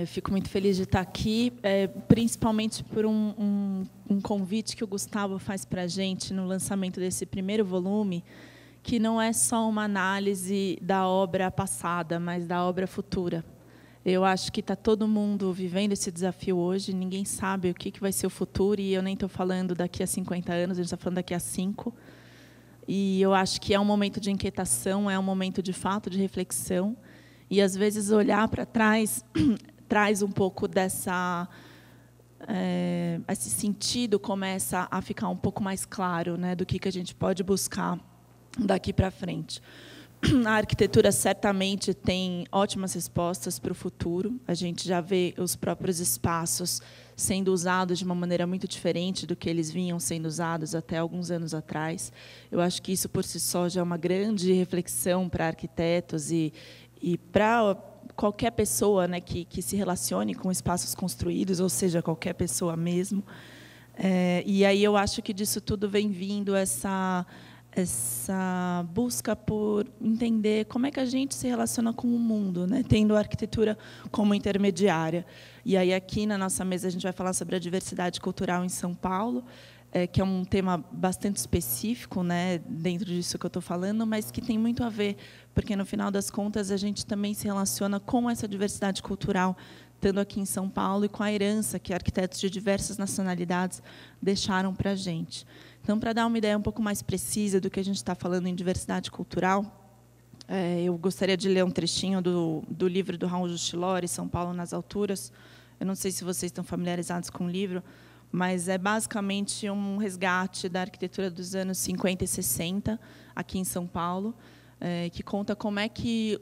Fico muito feliz de estar aqui, principalmente por um convite que o Gustavo faz para a gente no lançamento desse primeiro volume, que não é só uma análise da obra passada, mas da obra futura. Eu acho que está todo mundo vivendo esse desafio hoje, ninguém sabe o que vai ser o futuro, e eu nem estou falando daqui a 50 anos, a gente está falando daqui a 5. E eu acho que é um momento de inquietação, é um momento, de fato, de reflexão. E, às vezes, olhar para trás traz um pouco dessa... esse sentido começa a ficar um pouco mais claro, né, do que a gente pode buscar daqui para frente. A arquitetura certamente tem ótimas respostas para o futuro. A gente já vê os próprios espaços sendo usados de uma maneira muito diferente do que eles vinham sendo usados até alguns anos atrás. Eu acho que isso, por si só, já é uma grande reflexão para arquitetos e para qualquer pessoa, né, que se relacione com espaços construídos, ou seja, qualquer pessoa mesmo. E aí eu acho que disso tudo vem vindo essa busca por entender como é que a gente se relaciona com o mundo, né, tendo a arquitetura como intermediária. E aí, aqui na nossa mesa, a gente vai falar sobre a diversidade cultural em São Paulo, que é um tema bastante específico, né, dentro disso que eu estou falando, mas que tem muito a ver, porque, no final das contas, a gente também se relaciona com essa diversidade cultural, estando aqui em São Paulo, e com a herança que arquitetos de diversas nacionalidades deixaram para a gente. Então, para dar uma ideia um pouco mais precisa do que a gente está falando em diversidade cultural, eu gostaria de ler um trechinho do livro do Raul Justilori, São Paulo nas Alturas. Eu não sei se vocês estão familiarizados com o livro, mas é basicamente um resgate da arquitetura dos anos 50 e 60, aqui em São Paulo, que conta como é que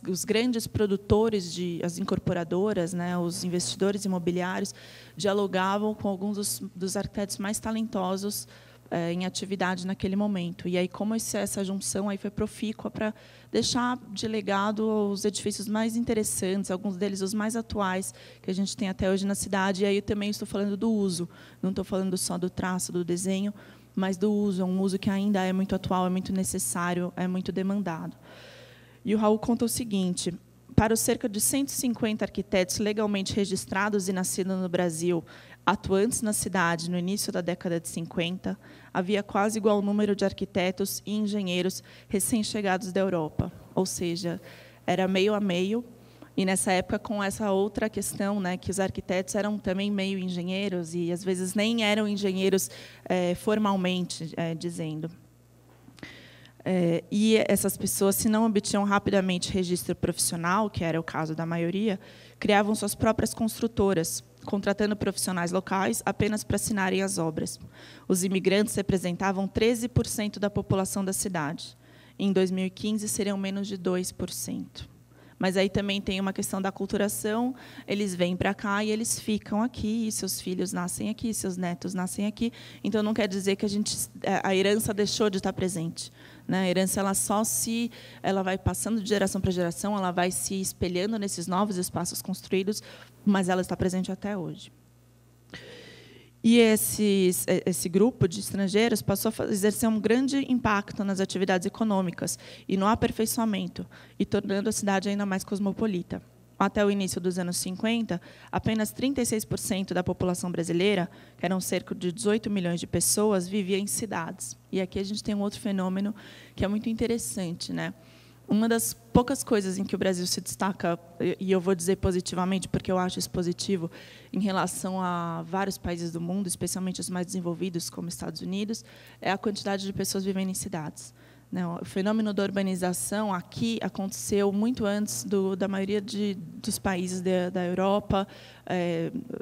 os grandes produtores, as incorporadoras, né, os investidores imobiliários, dialogavam com alguns dos arquitetos mais talentosos em atividade naquele momento. E aí, como essa junção aí foi profícua para deixar de legado os edifícios mais interessantes, alguns deles os mais atuais que a gente tem até hoje na cidade. E aí eu também estou falando do uso, não estou falando só do traço, do desenho, mas do uso, um uso que ainda é muito atual, é muito necessário, é muito demandado. E o Raul conta o seguinte: para os cerca de 150 arquitetos legalmente registrados e nascidos no Brasil, atuantes na cidade no início da década de 50, havia quase igual número de arquitetos e engenheiros recém-chegados da Europa. Ou seja, era meio a meio. E, nessa época, com essa outra questão, né, que os arquitetos eram também meio engenheiros, e, às vezes, nem eram engenheiros formalmente dizendo. E essas pessoas, se não obtinham rapidamente registro profissional, que era o caso da maioria, criavam suas próprias construtoras, contratando profissionais locais apenas para assinarem as obras. Os imigrantes representavam 13% da população da cidade. Em 2015, seriam menos de 2%. Mas aí também tem uma questão da aculturação, eles vêm para cá e eles ficam aqui, e seus filhos nascem aqui, seus netos nascem aqui. Então, não quer dizer que a herança deixou de estar presente, né? A herança ela vai passando de geração para geração, ela vai se espelhando nesses novos espaços construídos, mas ela está presente até hoje. E esse grupo de estrangeiros passou a exercer um grande impacto nas atividades econômicas e no aperfeiçoamento, e tornando a cidade ainda mais cosmopolita. Até o início dos anos 50, apenas 36% da população brasileira, que eram cerca de 18 milhões de pessoas, vivia em cidades. E aqui a gente tem um outro fenômeno que é muito interessante, né? Uma das poucas coisas em que o Brasil se destaca, e eu vou dizer positivamente, porque eu acho isso positivo, em relação a vários países do mundo, especialmente os mais desenvolvidos, como Estados Unidos, é a quantidade de pessoas vivendo em cidades. O fenômeno da urbanização aqui aconteceu muito antes da maioria dos países da Europa,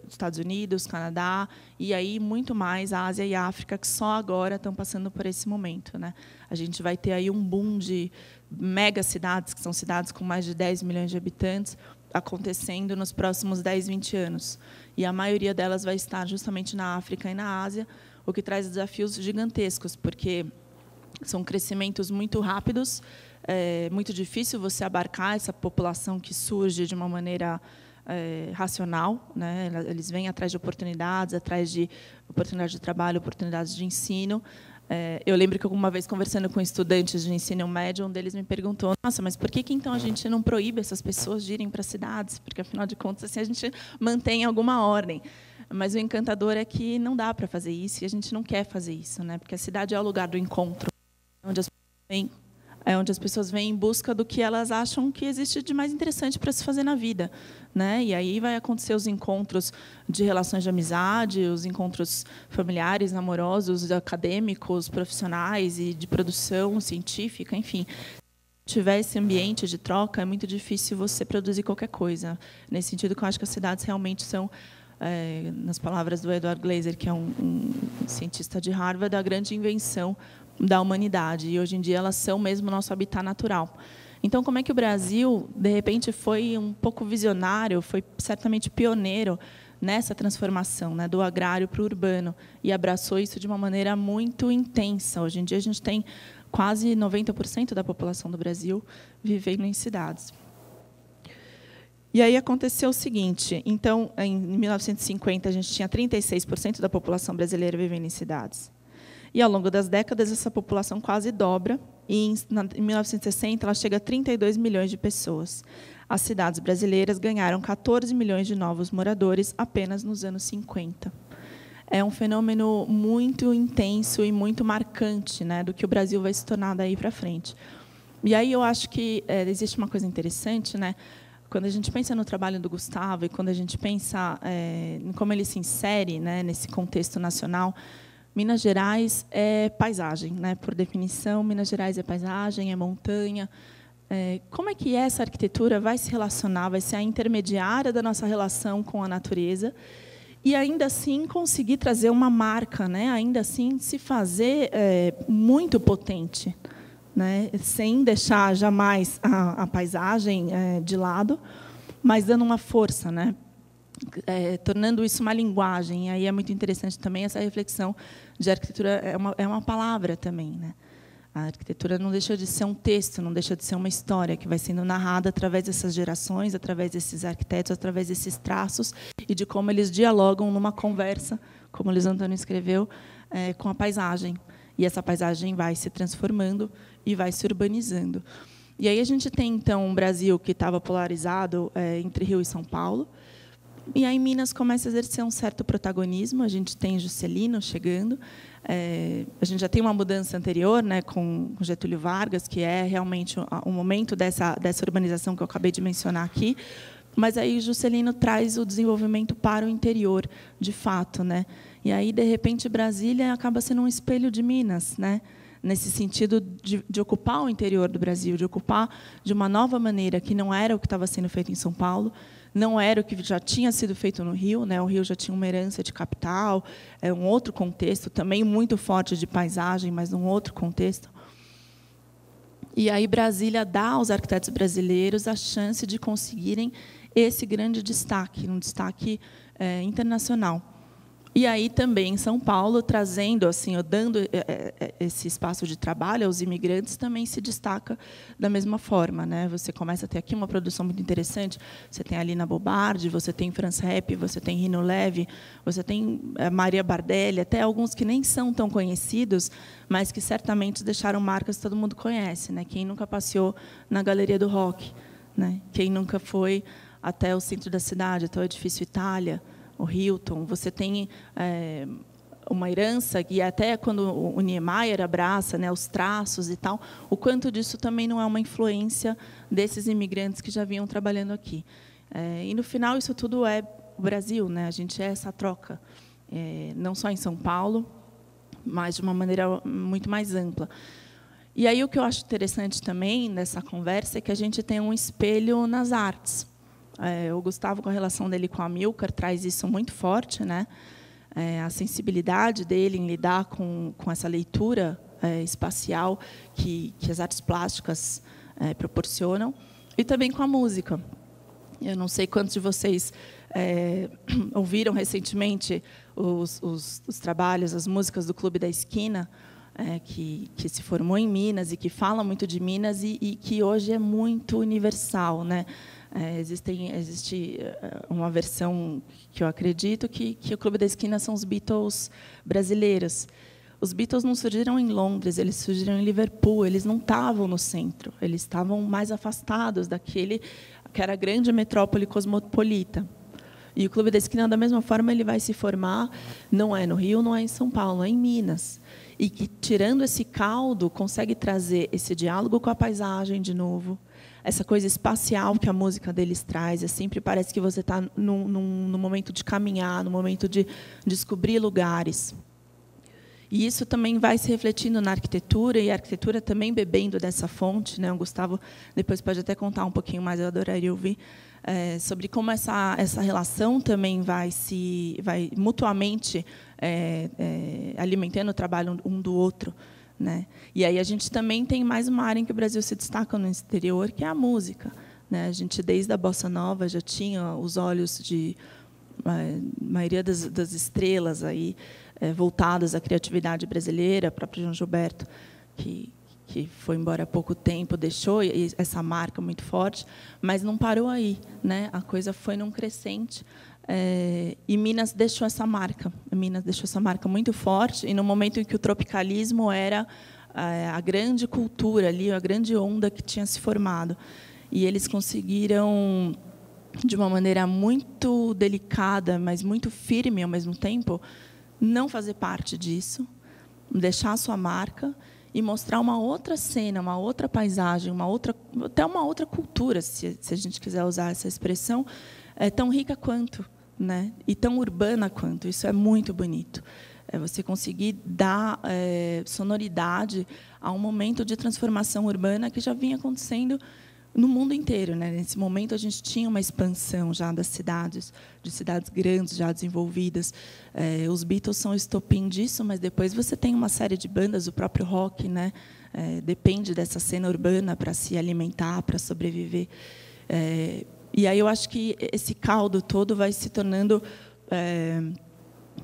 Estados Unidos, Canadá, e aí muito mais a Ásia e a África, que só agora estão passando por esse momento, né? A gente vai ter aí um boom de megacidades, que são cidades com mais de 10 milhões de habitantes, acontecendo nos próximos 10, 20 anos. E a maioria delas vai estar justamente na África e na Ásia, o que traz desafios gigantescos, porque são crescimentos muito rápidos, é muito difícil você abarcar essa população que surge de uma maneira racional, né? Eles vêm atrás de oportunidades de trabalho, oportunidades de ensino, Eu lembro que alguma vez, conversando com estudantes de ensino médio, um deles me perguntou: nossa, mas por que então a gente não proíbe essas pessoas de irem para as cidades? Porque, afinal de contas, assim, a gente mantém alguma ordem. Mas o encantador é que não dá para fazer isso, e a gente não quer fazer isso, né? Porque a cidade é o lugar do encontro, onde as pessoas vêm em busca do que elas acham que existe de mais interessante para se fazer na vida, né? E aí vai acontecer os encontros de relações de amizade, os encontros familiares, amorosos, acadêmicos, profissionais e de produção científica, enfim. Se tiver esse ambiente de troca, é muito difícil você produzir qualquer coisa. Nesse sentido, que eu acho que as cidades realmente são, nas palavras do Edward Glaeser, que é um cientista de Harvard, a grande invenção da humanidade, e hoje em dia elas são mesmo nosso habitat natural. Então, como é que o Brasil, de repente, foi um pouco visionário, foi certamente pioneiro nessa transformação, né, do agrário para o urbano, e abraçou isso de uma maneira muito intensa. Hoje em dia, a gente tem quase 90% da população do Brasil vivendo em cidades. E aí aconteceu o seguinte: então, em 1950, a gente tinha 36% da população brasileira vivendo em cidades. E, ao longo das décadas, essa população quase dobra, e, em 1960, ela chega a 32 milhões de pessoas. As cidades brasileiras ganharam 14 milhões de novos moradores apenas nos anos 50. É um fenômeno muito intenso e muito marcante, né, do que o Brasil vai se tornar daí para frente. E aí eu acho que existe uma coisa interessante, né? Quando a gente pensa no trabalho do Gustavo e quando a gente pensa em como ele se insere, né, nesse contexto nacional, Minas Gerais é paisagem, né? Por definição, Minas Gerais é paisagem, é montanha. Como é que essa arquitetura vai se relacionar, vai ser a intermediária da nossa relação com a natureza e, ainda assim, conseguir trazer uma marca, né? Ainda assim, se fazer muito potente, né? Sem deixar jamais a paisagem de lado, mas dando uma força, né? Tornando isso uma linguagem. E aí é muito interessante também essa reflexão de arquitetura, é uma palavra também, né? A arquitetura não deixa de ser um texto, não deixa de ser uma história que vai sendo narrada através dessas gerações, através desses arquitetos, através desses traços, e de como eles dialogam numa conversa, como o Luiz Antônio escreveu, com a paisagem. E essa paisagem vai se transformando e vai se urbanizando. E aí a gente tem, então, um Brasil que estava polarizado entre Rio e São Paulo. E aí Minas começa a exercer um certo protagonismo. A gente tem Juscelino chegando. A gente já tem uma mudança anterior, né, com Getúlio Vargas, que é realmente o momento dessa urbanização que eu acabei de mencionar aqui. Mas aí Juscelino traz o desenvolvimento para o interior, de fato, né? E aí, de repente, Brasília acaba sendo um espelho de Minas, né? Nesse sentido de ocupar o interior do Brasil, de ocupar de uma nova maneira, que não era o que estava sendo feito em São Paulo, não era o que já tinha sido feito no Rio, né? O Rio já tinha uma herança de capital, um outro contexto, também muito forte de paisagem, mas num outro contexto. E aí Brasília dá aos arquitetos brasileiros a chance de conseguirem esse grande destaque, um destaque internacional. E aí também São Paulo, trazendo, assim, dando esse espaço de trabalho aos imigrantes, também se destaca da mesma forma, né? Você começa a ter aqui uma produção muito interessante. Você tem a Lina Bobardi, você tem Franz Repp, você tem Rino Leve, você tem Maria Bardelli, até alguns que nem são tão conhecidos, mas que certamente deixaram marcas que todo mundo conhece, né? Quem nunca passeou na Galeria do Rock, né? Quem nunca foi até o centro da cidade, até o Edifício Itália, o Hilton. Você tem uma herança, e até quando o Niemeyer abraça, né, os traços e tal, o quanto disso também não é uma influência desses imigrantes que já vinham trabalhando aqui. E, no final, isso tudo é o Brasil, né? A gente é essa troca, não só em São Paulo, mas de uma maneira muito mais ampla. E aí o que eu acho interessante também nessa conversa é que a gente tem um espelho nas artes. O Gustavo, com a relação dele com a Amilcar, traz isso muito forte, né? A sensibilidade dele em lidar com essa leitura espacial que as artes plásticas proporcionam, e também com a música. Eu não sei quantos de vocês ouviram recentemente os trabalhos, as músicas do Clube da Esquina, que se formou em Minas e que fala muito de Minas e que hoje é muito universal, né? Existe uma versão que eu acredito que o Clube da Esquina são os Beatles brasileiros, Os Beatles não surgiram em Londres, eles surgiram em Liverpool, eles não estavam no centro, eles estavam mais afastados daquele que era a grande metrópole cosmopolita. E o Clube da Esquina, da mesma forma, ele vai se formar, não é no Rio, não é em São Paulo, é em Minas. E que, tirando esse caldo, consegue trazer esse diálogo com a paisagem de novo, essa coisa espacial que a música deles traz. Sempre parece que você está no momento de caminhar, no momento de descobrir lugares. E isso também vai se refletindo na arquitetura, e a arquitetura também bebendo dessa fonte, né? O Gustavo depois pode até contar um pouquinho mais, eu adoraria ouvir, sobre como essa relação também vai mutuamente alimentando o trabalho um do outro, né? E aí a gente também tem mais uma área em que o Brasil se destaca no exterior, que é a música, né? A gente, desde a Bossa Nova, já tinha os olhos de maioria das estrelas aí, voltadas à criatividade brasileira. O próprio João Gilberto, que foi embora há pouco tempo, deixou essa marca muito forte, mas não parou aí, né? A coisa foi num crescente, e Minas deixou essa marca. Minas deixou essa marca muito forte, e no momento em que o tropicalismo era a grande cultura ali, a grande onda que tinha se formado, e eles conseguiram, de uma maneira muito delicada, mas muito firme ao mesmo tempo, não fazer parte disso, deixar a sua marca e mostrar uma outra cena, uma outra paisagem, até uma outra cultura, se a gente quiser usar essa expressão, tão rica quanto, né? E tão urbana quanto. Isso é muito bonito. Você conseguir dar sonoridade a um momento de transformação urbana que já vinha acontecendo no mundo inteiro, né? Nesse momento, a gente tinha uma expansão já das cidades, de cidades grandes, já desenvolvidas. Os Beatles são o estopim disso, mas depois você tem uma série de bandas, o próprio rock, né? Depende dessa cena urbana para se alimentar, para sobreviver. E aí eu acho que esse caldo todo vai se tornando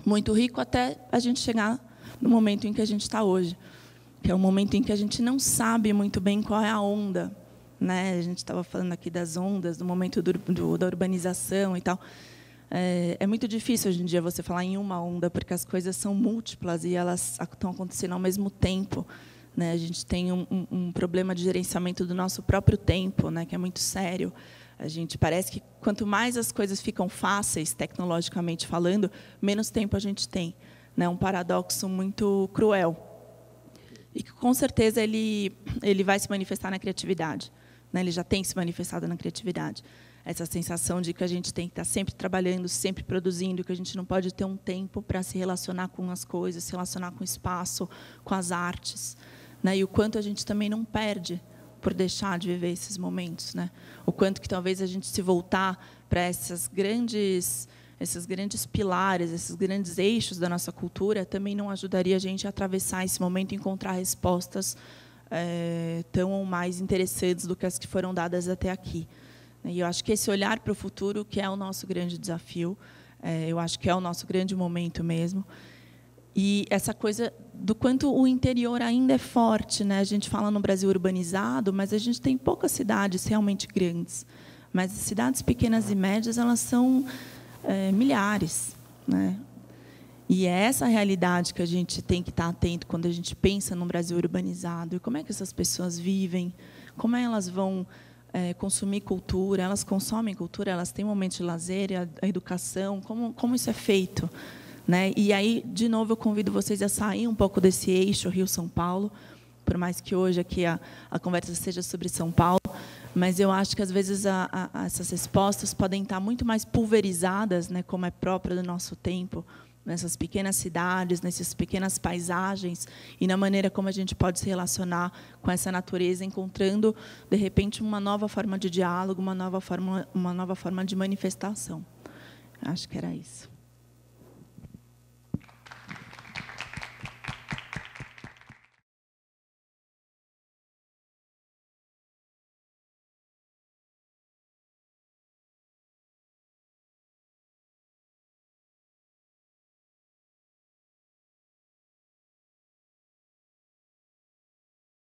muito rico até a gente chegar no momento em que a gente está hoje, que é um momento em que a gente não sabe muito bem qual é a onda, né? A gente estava falando aqui das ondas, do momento da urbanização e tal. É muito difícil hoje em dia você falar em uma onda, porque as coisas são múltiplas e elas estão acontecendo ao mesmo tempo, né? A gente tem um problema de gerenciamento do nosso próprio tempo, né? Que é muito sério. A gente parece que quanto mais as coisas ficam fáceis, tecnologicamente falando, menos tempo a gente tem, né? Um paradoxo muito cruel. E que, com certeza, ele vai se manifestar na criatividade, né? Ele já tem se manifestado na criatividade. Essa sensação de que a gente tem que estar sempre trabalhando, sempre produzindo, que a gente não pode ter um tempo para se relacionar com as coisas, se relacionar com o espaço, com as artes, né? E o quanto a gente também não perde por deixar de viver esses momentos, né? O quanto que talvez a gente se voltar para esses grandes pilares, esses grandes eixos da nossa cultura, também não ajudaria a gente a atravessar esse momento e encontrar respostas tão ou mais interessantes do que as que foram dadas até aqui. E eu acho que esse olhar para o futuro que é o nosso grande desafio, eu acho que é o nosso grande momento mesmo. E essa coisa do quanto o interior ainda é forte, né? A gente fala no Brasil urbanizado, mas a gente tem poucas cidades realmente grandes. Mas as cidades pequenas e médias, elas são milhares, né? E é essa realidade que a gente tem que estar atento quando a gente pensa no Brasil urbanizado. E como é que essas pessoas vivem? Como elas vão consumir cultura? Elas consomem cultura? Elas têm momentos de lazer, a educação? Como isso é feito? Né? E aí, de novo, eu convido vocês a sair um pouco desse eixo Rio-São Paulo, por mais que hoje aqui a conversa seja sobre São Paulo, mas eu acho que, às vezes, essas respostas podem estar muito mais pulverizadas, né, como é próprio do nosso tempo, nessas pequenas cidades, nessas pequenas paisagens, e na maneira como a gente pode se relacionar com essa natureza, encontrando, de repente, uma nova forma de diálogo, uma nova forma de manifestação. Acho que era isso.